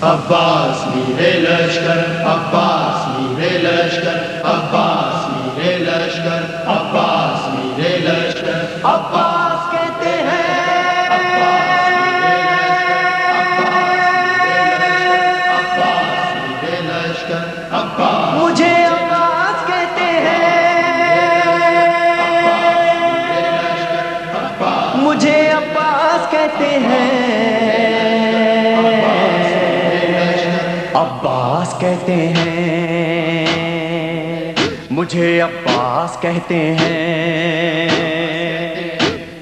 عباس میرے لشکر، عباس میرے لشکر، عباس میرے لشکر، عباس میرے لشکر، عباس کہتے ہیں، عباس میرے لشکر، عباس مجھے عباس کہتے ہیں، مجھے عباس کہتے ہیں، عباس کہتے ہیں، مجھے عباس کہتے ہیں،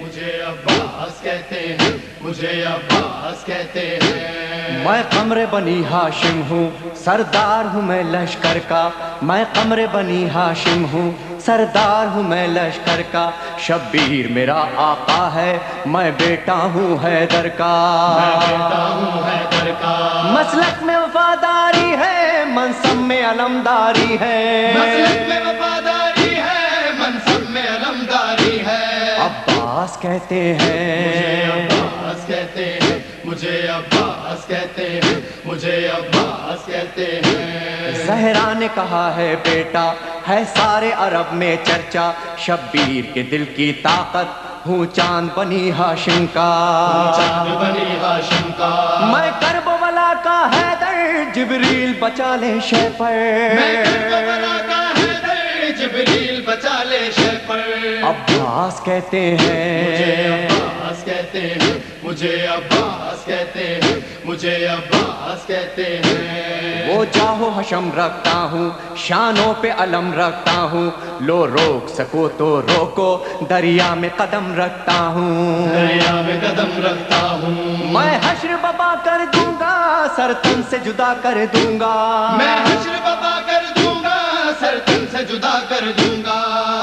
مجھے عباس کہتے ہیں، مجھے عباس کہتے ہیں۔ میں قمر بنی ہاشم ہوں، سردار ہوں میں لشکر کا، میں قمر بنی ہاشم ہوں، سردار ہوں میں لشکر کا، شبیر میرا آقا ہے، میں بیٹا ہوں حیدر کا، میں بیٹا ہوں حیدر کا، مسلک میں وفاداری ہے، منصب میں علمداری ہے، مسلک میں وفاداری ہے، منصب میں علمداری ہے، عباس کہتے ہیں، مجھے عباس کہتے ہیں، مجھے عباس کہتے ہیں، مجھے عباس کہتے ہیں۔ زہرا نے کہا ہے بیٹا ہے سارے عرب میں چرچا، شبیر کے دل کی طاقت ہوں چاند بنی ہاشم کا، چاند بنی ہاشم کا، میں کربلا کا حیدر، جبریل بچا لے شے پر، میں کربلا کا حیدر، جبریل بچا لے شے پر، عباس کہتے ہیں، مجھے عباس کہتے ہیں، مجھے عباس کہتے ہیں، مجھے عباس کہتے ہیں۔ وہ جاہو حشم رکھتا ہوں، شانوں پہ علم رکھتا ہوں، لو روک سکو تو روکو، دریا میں قدم رکھتا ہوں، دریا میں قدم رکھتا ہوں، میں حشر بپا کر دوں گا، سر تن سے جدا کر دوں گا، میں حشر بپا کر دوں گا، سر تن سے جدا کر دوں گا،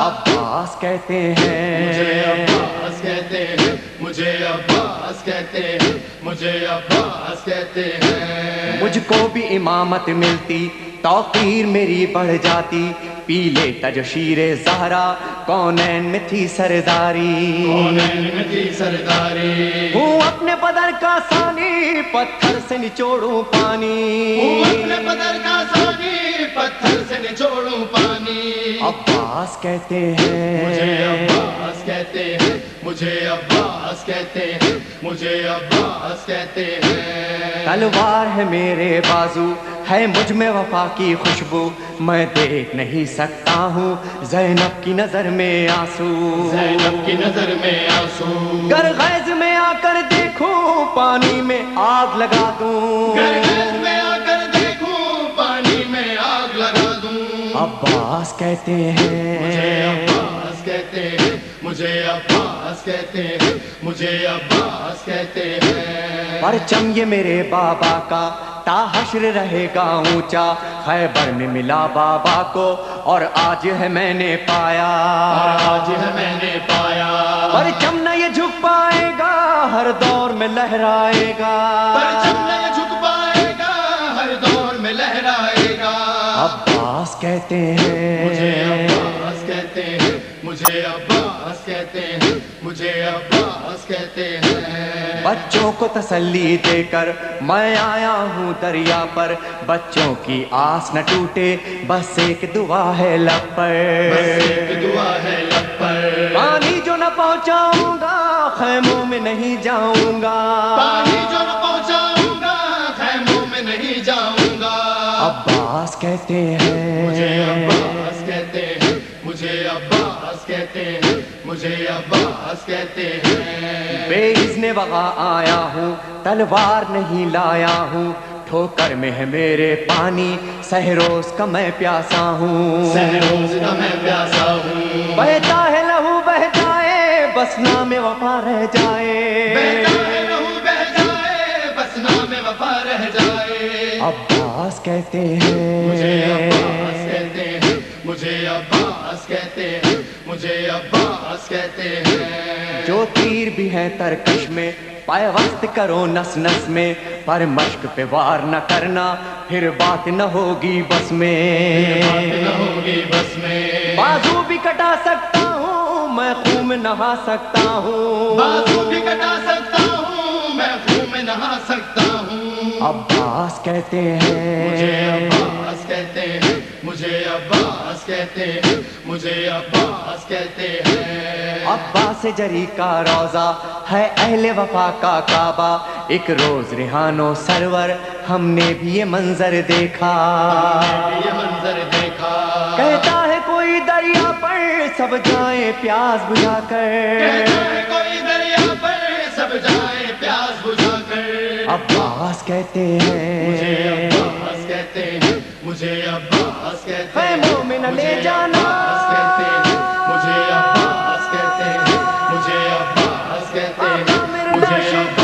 عباس کہتے ہیں، مجھے عباس کہتے ہیں، مجھے عباس کہتے ہیں، مجھے عباس کہتے ہیں۔ مجھ کو بھی امامت ملتی، توقیر میری بڑھ جاتی، پی لیتا جو شیر زہرا، کونین میں تھی سرداری، کونین میں تھی سرداری، ہوں اپنے بدر کا ثانی، پتھر سے نچوڑوں پانی، ہوں اپنے بدر کا ثانی، پتھر سے نچوڑوں پانی، عباس کہتے ہیں، مجھے عباس کہتے ہیں، مجھے عباس کہتے ہیں، مجھے عباس کہتے ہیں۔ تلوار ہے میرے بازو، ہے مجھ میں وفا کی خوشبو، میں دیکھ نہیں سکتا ہوں زینب کی نظر میں آنسو، زینب کی نظر میں آنسو، گر غیظ میں آ کر دیکھوں پانی میں آگ لگا دوں، گر غیظ میں آ کر دیکھوں پانی میں آگ لگا دوں، عباس کہتے ہیں، مجھے عباس کہتے ہیں، مجھے عباس کہتے ہیں، مجھے عباس کہتے ہیں۔ پرچم یہ میرے بابا کا تا حشر رہے گا اونچا، خیبر میں ملا بابا کو اور آج ہے میں نے پایا، اور آج ہے میں نے پایا، پرچم نہ یہ جھک پائے گا، ہر دور میں لہرائے گا، پرچم نہ یہ جھک پائے گا، ہر دور میں لہرائے گا، عباس کہتے ہیں، مجھے عباس کہتے ہیں، مجھے عباس کہتے ہیں، مجھے عباس کہتے ہیں۔ بچوں کو تسلی دے کر میں آیا ہوں دریا پر، بچوں کی آس نہ ٹوٹے، بس ایک دعا ہے لب پر، بس ایک دعا ہے لب پر، پانی جو نہ پہنچاؤں گا خیموں میں نہیں جاؤں گا، پانی جو نہ پہنچاؤں گا خیموں میں نہیں جاؤں گا، عباس کہتے ہیں، مجھے عباس کہتے ہیں، مجھے عباس کہتے ہیں، مجھے عباس کہتے ہیں۔ بے اذن وغا آیا ہوں، تلوار نہیں لایا ہوں، ٹھوکر میں ہے میرے پانی، سہروز کا میں پیاسا ہوں، سہروز کا میں پیاسا ہوں، بہتا ہے لہو بہ جائے، بس نام وفا رہ جائے، بہتا ہے لہو بہ جائے، بس نام وفا رہ جائے، عباس کہتے ہیں، مجھے عباس کہتے ہیں، مجھے عباس کہتے ہیں، مجھے عباس کہتے ہیں۔ جو تیر بھی ہے ترکش میں پائے وقت کرو نس نس میں، پر مشق پہ وار نہ کرنا پھر بات نہ ہوگی بس میں، بات نہ ہوگی بس میں، بازو بھی کٹا سکتا ہوں میں خون میں نہا سکتا ہوں، بازو بھی کٹا سکتا ہوں میں خون میں نہا سکتا ہوں، عباس کہتے ہیں، مجھے عباس کہتے ہیں، مجھے عباس کہتے ہیں، مجھے عباس کہتے ہیں۔ عباس جری کا روضہ ہے اہل وفا کا کعبہ، ایک روز ریحان و سرور ہم نے بھی یہ منظر دیکھا، یہ منظر دیکھا، کہتا ہے کوئی دریا پر سب جائیں پیاس بجھا کر، کہتا ہے کوئی دریا پر سب جائیں پیاس بجھا کر۔ عباس کہتے مجھے ہیں، عباس کہتے ہیں، مجھے عباس کہتے اے ہیں، مومن لے مجھے جانا، عباس کہتے ہیں، مجھے عباس کہتے ہیں، مجھے عباس کہتے ہیں، آقا میرے مجھے لاشے عباس